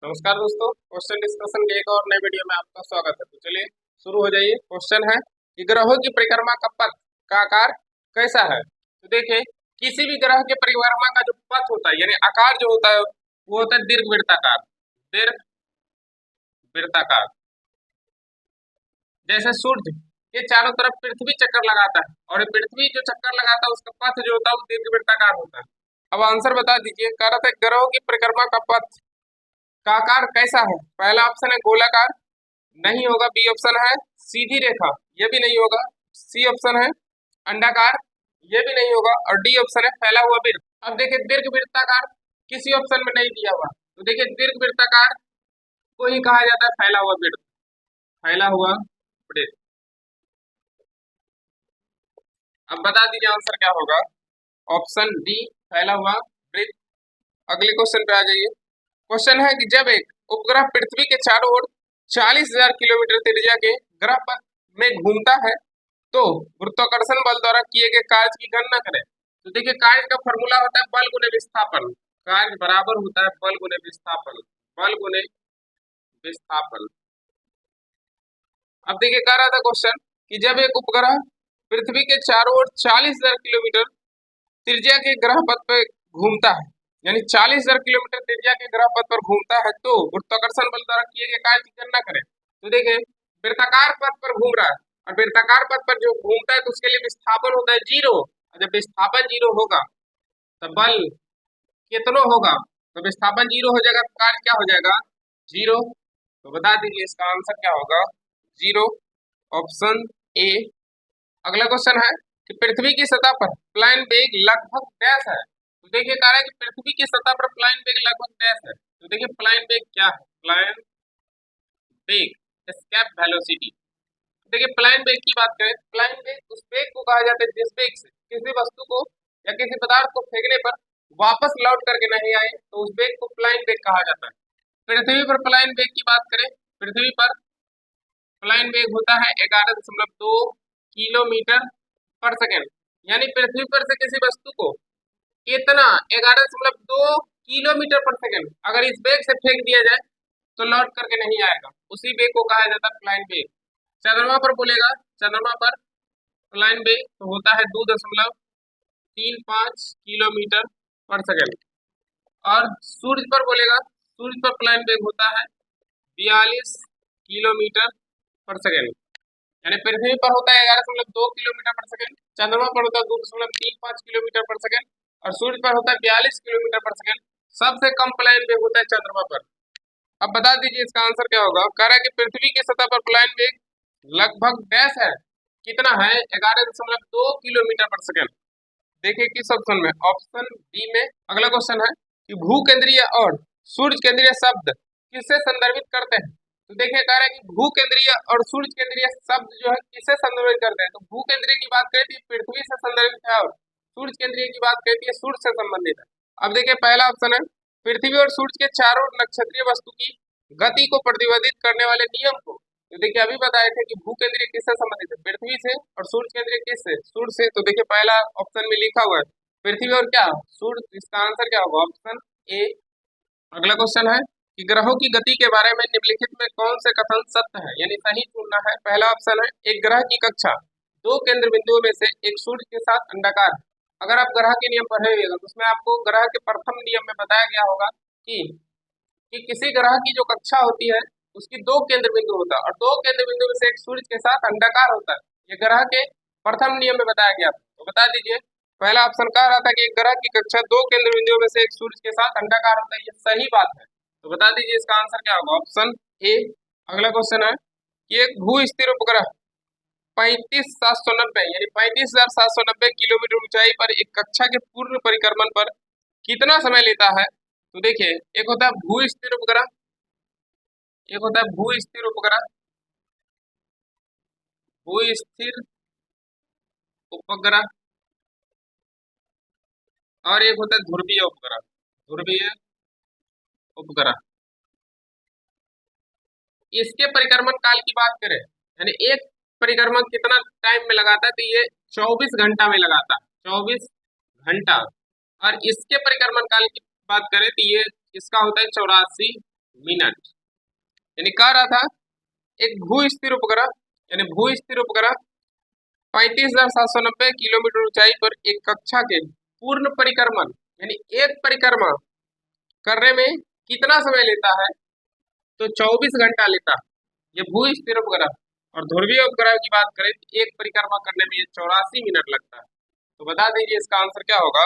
नमस्कार दोस्तों, question discussion के एक और नए वीडियो में आपका स्वागत है। तो चलिए शुरू हो जाइए। क्वेश्चन है कि ग्रहों की परिक्रमा का पथ का आकार कैसा है। तो देखिए, किसी भी ग्रह के परिक्रमा का जो पथ होता है यानी आकार जो होता है वो होता है दीर्घवृत्ताकार। दीर्घवृत्ताकार। जैसे सूर्य के चारों तरफ पृथ्वी चक्कर लगाता है और ये पृथ्वी जो चक्कर लगाता है उसका पथ जो होता है वो दीर्घवृत्ताकार होता है। अब आंसर बता दीजिए। कह रहा था ग्रहों की परिक्रमा का पथ का आकार कैसा है। पहला ऑप्शन है गोलाकार, नहीं होगा। बी ऑप्शन है सीधी रेखा, ये भी नहीं होगा। सी ऑप्शन है अंडाकार, ये भी नहीं होगा। और डी ऑप्शन है फैला हुआ वृत्त। अब देखिए, दीर्घवृत्ताकार किसी ऑप्शन में नहीं दिया हुआ, तो देखिए दीर्घवृत्ताकार को ही कहा जाता है फैला हुआ वृत्त। फैला हुआ वृत्त। अब बता दीजिए आंसर क्या होगा। ऑप्शन डी फैला हुआ वृत्त। अगले क्वेश्चन पे आ जाइए। क्वेश्चन है कि जब एक उपग्रह पृथ्वी के चारों ओर 40,000 किलोमीटर त्रिज्या के ग्रह पथ में घूमता है तो गुरुत्वाकर्षण बल द्वारा किए गए कार्य की गणना करें। तो देखिए, कार्य का फॉर्मूला होता है बल गुने विस्थापन। कार्य बराबर होता है बल गुने विस्थापन। बल गुने विस्थापन। अब देखिए, कह रहा था क्वेश्चन कि जब एक उपग्रह पृथ्वी के चारों ओर 40,000 किलोमीटर त्रिज्या के ग्रह पथ पर घूमता है, यानी 40,000 किलोमीटर त्रिज्या के ग्रह पथ पर घूमता है तो गुरुत्वाकर्षण बल द्वारा किए गए कार्य की गणना करें। तो देखिए, वृत्ताकार पथ पर घूम रहा है और वृत्ताकार पथ पर जो घूमता है तो उसके लिए विस्थापन होता है 0। और जब विस्थापन 0 होगा तो बल कितना होगा, तो विस्थापन 0 हो जाएगा तो कार्य क्या हो जाएगा 0। तो बता दीजिए इसका आंसर क्या होगा 0। Option A. अगला क्वेश्चन है कि पृथ्वी की सतह पर प्लायन वेग लगभग डैश है। तो देखिए, कह रहा है कि पृथ्वी की सतह पर प्लायन वेग लगभग डैश है। तो देखिए, प्लायन वेग क्या है। प्लायन वेग, एस्केप वेलोसिटी। देखिए, प्लायन वेग की बात करें, प्लायन वेग उस वेग को कहा जाता है जिस वेग से किसी वस्तु को या किसी पदार्थ को फेंकने पर वापस लौट करके नहीं आए तो उस वेग को प्लायन वेग कहा जाता है। पृथ्वी पर प्लायन वेग की बात करें, पृथ्वी पर प्लायन वेग होता है 11.2 किलोमीटर पर सेकेंड। यानी पृथ्वी पर से किसी वस्तु को कितना 11.2 किलोमीटर पर सेकेंड अगर इस वेग से फेंक दिया जाए तो लौट करके नहीं आएगा, उसी वेग को कहा जाता है प्लायन वेग। चंद्रमा पर बोलेगा, चंद्रमा पर प्लायन वेग तो होता है 2.35 किलोमीटर पर सेकेंड। और सूर्य पर बोलेगा, सूर्य पर प्लायन वेग होता है 42 किलोमीटर पर सेकेंड। यानी पृथ्वी पर होता है 11.2 किलोमीटर पर सेकेंड, चंद्रमा पर होता है 2.35 किलोमीटर पर सेकेंड और सूर्य पर होता है 42 किलोमीटर पर सेकेंड। सबसे कम प्लायन वेग होता है चंद्रमा पर। अब बता दीजिए इसका आंसर क्या होगा। कह रहा है कि पृथ्वी की सतह पर प्लायन वेग लगभग डैश है, कितना है 11.2 किलोमीटर पर सेकेंड। देखिए किस ऑप्शन में, ऑप्शन डी में। अगला क्वेश्चन है कि भूकेंद्रीय और सूर्य केंद्रीय शब्द किससे संदर्भित करते हैं। तो देखिए, कह रहा है कि भूकेंद्रीय और सूर्य केंद्रीय शब्द जो है किससे संदर्भित करते हैं। तो भूकेंद्रीय की बात करें तो पृथ्वी से संदर्भित है और सूर्य केंद्रीय की बात करें तो सूर्य से संबंधित है। अब देखिए, पहला ऑप्शन है पृथ्वी और सूर्य के चारों नक्षत्रीय वस्तु की गति को प्रतिबंधित करने वाले नियम को। तो देखिए, अभी बताए थे कि भूकेंद्रीय किससे संबंधित है, पृथ्वी से, और सूर्य केंद्रीय किससे, सूर्य से। तो देखिए, पहला ऑप्शन में लिखा हुआ है पृथ्वी और क्या सूर्य। इसका आंसर क्या होगा, ऑप्शन ए। अगला क्वेश्चन है कि ग्रहों की गति के बारे में निम्नलिखित में कौन से कथन सत्य है, यानी सही चुनना है। पहला ऑप्शन है एक ग्रह की कक्षा 2 केंद्र बिंदुओं में से एक सूर्य के साथ अंडाकार। अगर आप ग्रह के नियम पढ़े हुए तो उसमें आपको ग्रह के प्रथम नियम में बताया गया होगा कि किसी ग्रह की जो कक्षा होती है उसकी 2 केंद्र बिंदु होता है और 2 केंद्र बिंदु में से एक सूर्य के साथ अंडाकार होता है। ये ग्रह के प्रथम नियम में बताया गया था। तो बता दीजिए, पहला ऑप्शन कह रहा था कि एक ग्रह की कक्षा 2 केंद्र बिंदुओं में से एक सूर्य के साथ अंडाकार होता है, ये सही बात है। तो बता दीजिए इसका आंसर क्या होगा, ऑप्शन ए। अगला क्वेश्चन है कि एक भू स्थिर उपग्रह 35,790 यानी 35,790 किलोमीटर ऊंचाई पर एक कक्षा के पूर्ण परिक्रमण पर कितना समय लेता है। तो देखिए, एक होता है भू स्थिर उपग्रह, एक होता है भू स्थिर उपग्रह, भू स्थिर उपग्रह, और एक होता है ध्रुवीय उपग्रह, ध्रुवीय उपग्रह। इसके परिक्रमण काल की बात करें, यानी एक परिक्रमण कितना टाइम में लगाता है, तो ये 24 घंटा में लगाता है, 24 घंटा। और इसके परिक्रमण काल की बात करें तो ये इसका होता है 84 मिनट। यानी कह रहा था एक भू स्थिर उपग्रह यानी भू स्थिर उपग्रह 35,790 किलोमीटर ऊंचाई पर एक कक्षा के पूर्ण परिक्रमण यानी एक परिक्रमा करने में कितना समय लेता है? तो 24 घंटा लेता है। ये भू स्थिर उपग्रह। और ध्रुवीय उपग्रह की बात करें तो एक परिक्रमा करने में 84 मिनट लगता है। तो बता दीजिए इसका आंसर क्या होगा?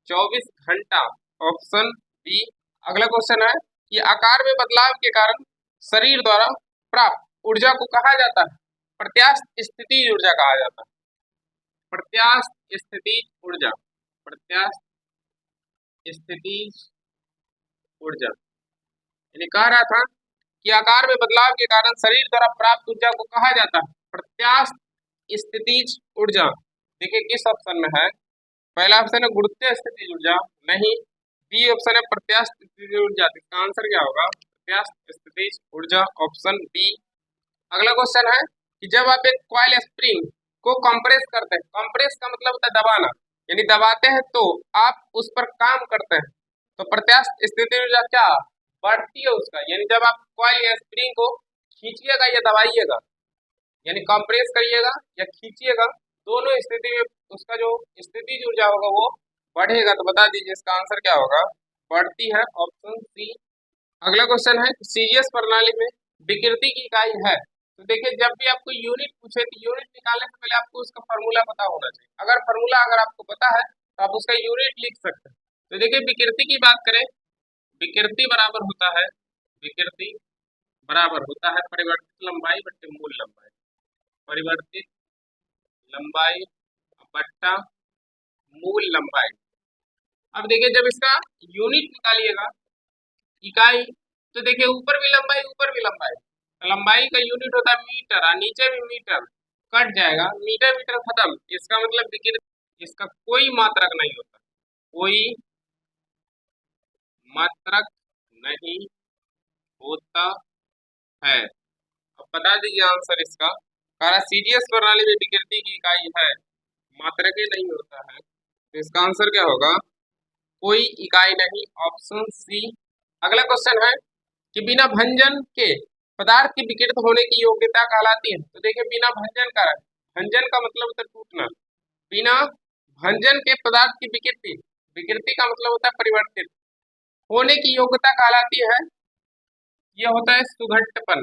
24 घंटा, ऑप्शन बी। अगला क्वेश्चन है कि आकार में बदलाव के कारण शरीर द्वारा प्राप्त ऊर्जा को कहा जाता है? प्रत्यास्थ स्थितिज ऊर्जा कहा जाता है। प्रत्यास्थ स्थितिज ऊर्जा, प्रत्यास्थ स्थितिज ऊर्जा। यानी कह रहा था कि आकार में बदलाव के कारण शरीर द्वारा प्राप्त ऊर्जा को कहा जाता है प्रत्यास्थ स्थितिज ऊर्जा। देखिए किस ऑप्शन में है? पहला ऑप्शन है गुरुत्वीय स्थितिज ऊर्जा, नहीं। बी ऑप्शन है प्रत्यास्थ स्थितिज ऊर्जा। इसका आंसर क्या होगा? प्रत्यास्थ स्थितिज ऊर्जा, ऑप्शन बी। अगला क्वेश्चन है कि जब आप एक कॉइल स्प्रिंग को कंप्रेस करते हैं, कंप्रेस का मतलब होता है दबाना, यानी दबाते हैं तो आप उस पर काम करते हैं, तो प्रत्यास्थ स्थितिज ऊर्जा क्या बढ़ती है उसका? यानी जब आप कॉइल या स्प्रिंग को खींचिएगा या दबाइएगा, यानी कंप्रेस करिएगा या खींचिएगा, दोनों स्थिति में उसका जो स्थितिज ऊर्जा होगा वो बढ़ेगा। तो बता दीजिए इसका आंसर क्या होगा? बढ़ती है, ऑप्शन सी। अगला क्वेश्चन है सीजीएस प्रणाली में विकृति की इकाई है। तो देखिए जब भी आपको यूनिट पूछे तो यूनिट निकालने से पहले आपको उसका फॉर्मूला पता होना चाहिए। अगर फॉर्मूला अगर आपको पता है तो आप उसका यूनिट लिख सकते हैं। तो देखिए विकृति की बात करें, विकृति बराबर होता है, विकृति बराबर होता है परिवर्तित लंबाई बट्टे मूल लंबाई, परिवर्तित लंबाई बट्टा मूल लंबाई। अब देखिए जब इसका यूनिट निकालिएगा इकाई, तो देखिए ऊपर भी लंबाई ऊपर भी लंबाई, तो लंबाई का यूनिट होता है मीटर और नीचे भी मीटर, कट जाएगा, मीटर मीटर खत्म। इसका मतलब विकृति इसका कोई मात्रक नहीं होता, कोई मात्रक नहीं होता है। अब बता दीजिए आंसर इसका। कारण सीजीएस प्रणाली में विकृति की इकाई है, मात्रक नहीं होता है, तो इसका आंसर क्या होगा? कोई इकाई नहीं, ऑप्शन सी। अगला क्वेश्चन है कि बिना भंजन के पदार्थ की विकृत होने की योग्यता कहलाती है। तो देखिए बिना भंजन का, भंजन का मतलब होता है टूटना, बिना भंजन के पदार्थ की विकृति, विकृति का मतलब होता है परिवर्तित होने की योग्यता कहलाती है, यह होता है सुघट्टपन,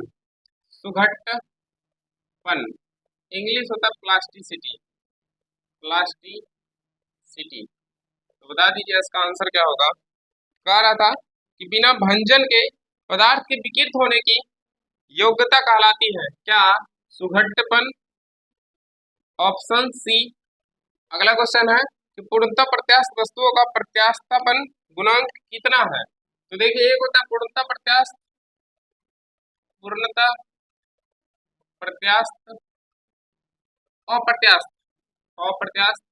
सुघट्टपन। इंग्लिश होता है प्लास्टिसिटी, प्लास्टिसिटी। तो बता दीजिए इसका आंसर क्या होगा? कह रहा था कि बिना भंजन के पदार्थ के विकृत होने की योग्यता कहलाती है क्या? सुघट्टपन, ऑप्शन सी। अगला क्वेश्चन है कि पूर्णतः प्रत्यास्थ वस्तुओं का प्रत्यास्थापन गुणांक कितना है? तो देखिए एक होता है पूर्णतः प्रत्यास्थ, पूर्णतः प्रत्यास्थ, अप्रत्यास्थ, अप्रत्यास्थ,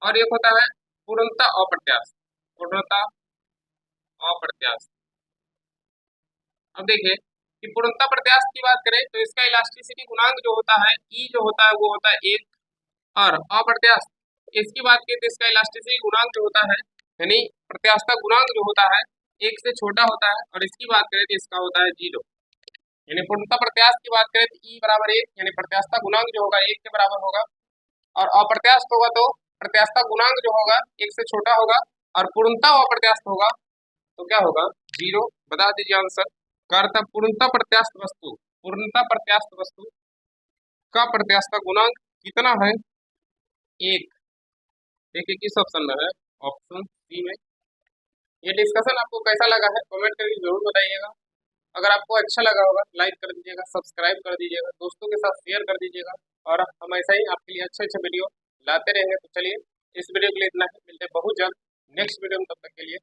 और एक होता है पूर्णतः अप्रत्यास्थ, पूर्णतः अप्रत्यास्थ। अब देखिए कि पूर्णतः प्रत्यास्थ की बात करें तो इसका इलास्टिसिटी गुणांक जो होता है ई जो होता है वो होता है 1, और अप्रत्यास्थ इसकी बात करें तो इसका इलास्टिसिटी गुणांक जो होता है यानी प्रत्यास्थता गुणांक जो होता है 1 से छोटा होता है, और इसकी बात करें तो इसका होता है 0। यानी पूर्णतः प्रत्यास्थ की बात करें तो ई बराबर 1, यानी प्रत्यास्थता गुणांक जो होगा 1 के बराबर होगा, और अप्रत्यास्थ होगा तो प्रत्यास्थता गुणांक जो होगा 1 से छोटा होगा, और पूर्णतः अप्रत्यास्थ होगा तो क्या होगा? 0। बता दीजिए आंसर। करता पूर्णतः प्रत्यास्थ वस्तु, पूर्णतः प्रत्यास्थ वस्तु का प्रत्यास्थता गुणांक कितना है? 1। देखिए किस ऑप्शन में है? ऑप्शन सी में। ये डिस्कशन आपको कैसा लगा है कमेंट करके जरूर बताइएगा। अगर आपको अच्छा लगा होगा लाइक कर दीजिएगा, सब्सक्राइब कर दीजिएगा, दोस्तों के साथ शेयर कर दीजिएगा, और हम ऐसा ही आपके लिए अच्छे अच्छे वीडियो लाते रहेंगे। तो चलिए इस वीडियो के लिए इतना ही, मिलते हैं बहुत जल्द नेक्स्ट वीडियो में, तब तक के लिए